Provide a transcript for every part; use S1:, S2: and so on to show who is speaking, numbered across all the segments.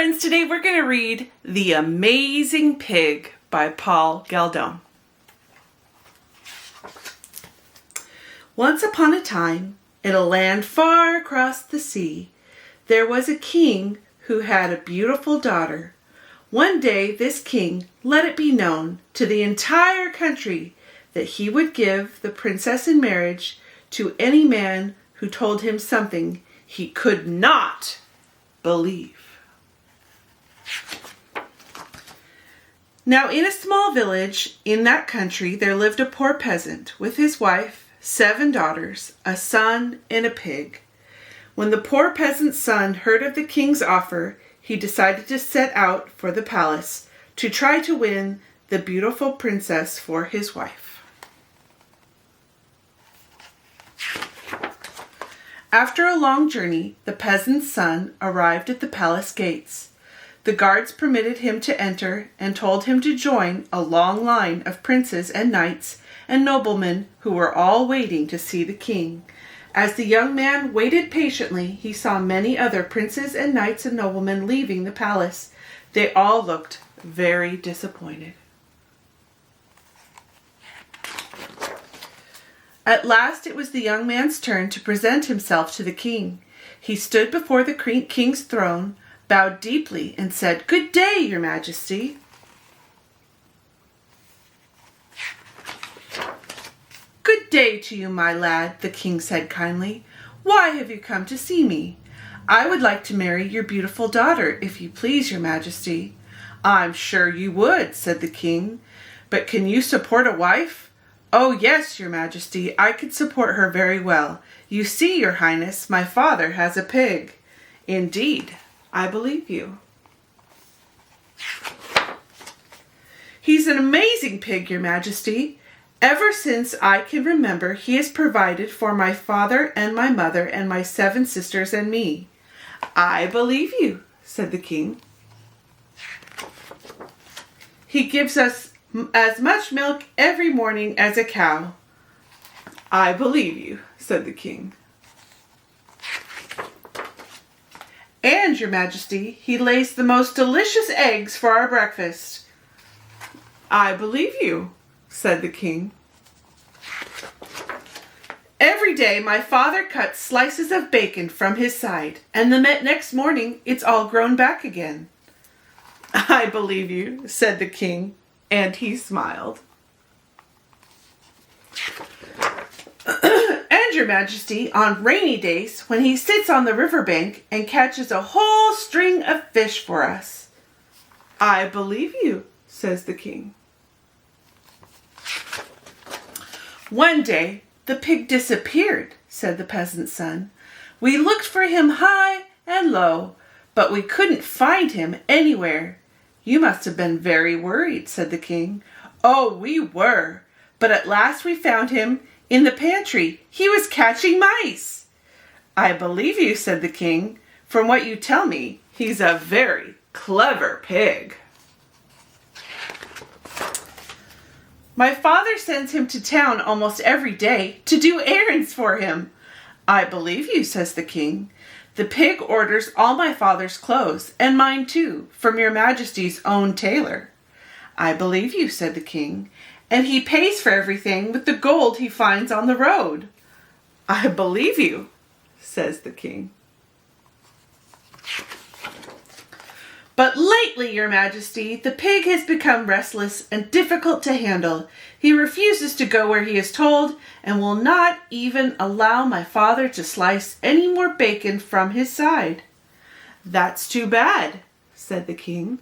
S1: friends, today we're going to read The Amazing Pig by Paul Galdone. Once upon a time, in a land far across the sea, there was a king who had a beautiful daughter. One day this king let it be known to the entire country that he would give the princess in marriage to any man who told him something he could not believe. Now, in a small village in that country, there lived a poor peasant with his wife, 7 daughters, a son, and a pig. When the poor peasant's son heard of the king's offer, he decided to set out for the palace to try to win the beautiful princess for his wife. After a long journey, the peasant's son arrived at the palace gates. The guards permitted him to enter and told him to join a long line of princes and knights and noblemen who were all waiting to see the king. As the young man waited patiently, he saw many other princes and knights and noblemen leaving the palace. They all looked very disappointed. At last it was the young man's turn to present himself to the king. He stood before the king's throne, bowed deeply, and said, "Good day, your majesty." "Good day to you, my lad," the king said kindly. "Why have you come to see me?" "I would like to marry your beautiful daughter, if you please, your majesty." "I'm sure you would," said the king. "But can you support a wife?" "Oh, yes, your majesty, I could support her very well. You see, your highness, my father has a pig." "Indeed, I believe you." "He's an amazing pig, your majesty. Ever since I can remember, he has provided for my father and my mother and my 7 sisters and me." "I believe you," said the king. "He gives us as much milk every morning as a cow." "I believe you," said the king. "And, your majesty, he lays the most delicious eggs for our breakfast." "I believe you," said the king. "Every day my father cuts slices of bacon from his side, and the next morning it's all grown back again." "I believe you," said the king, and he smiled. "And, your majesty, on rainy days, when he sits on the riverbank and catches a whole string of fish for us." "I believe you," says the king. "One day, the pig disappeared," said the peasant's son. "We looked for him high and low, but we couldn't find him anywhere." "You must have been very worried," said the king. "Oh, we were, but at last we found him in the pantry. He was catching mice." "I believe you," said the king. "From what you tell me, he's a very clever pig." "My father sends him to town almost every day to do errands for him." "I believe you," says the king. "The pig orders all my father's clothes, and mine too, from your majesty's own tailor." "I believe you," said the king. "And he pays for everything with the gold he finds on the road." "I believe you," says the king. "But lately, your majesty, the pig has become restless and difficult to handle. He refuses to go where he is told and will not even allow my father to slice any more bacon from his side." "That's too bad," said the king.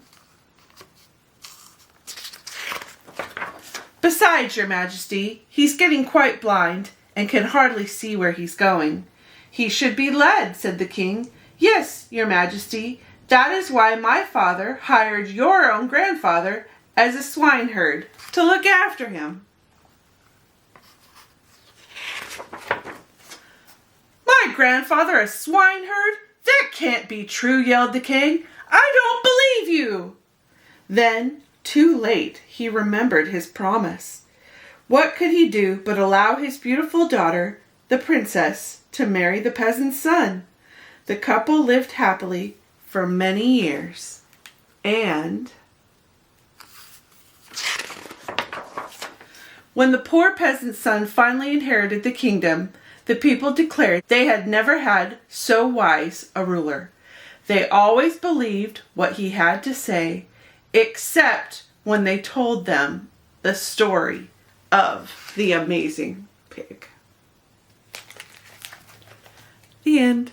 S1: "Besides, your majesty, he's getting quite blind and can hardly see where he's going." "He should be led," said the king. "Yes, your majesty. That is why my father hired your own grandfather as a swineherd to look after him." "My grandfather a swineherd? That can't be true," yelled the king. "I don't believe you." Then, too late, he remembered his promise. What could he do but allow his beautiful daughter, the princess, to marry the peasant's son? The couple lived happily for many years. And when the poor peasant's son finally inherited the kingdom, the people declared they had never had so wise a ruler. They always believed what he had to say, except when they told them the story of the amazing pig. The end.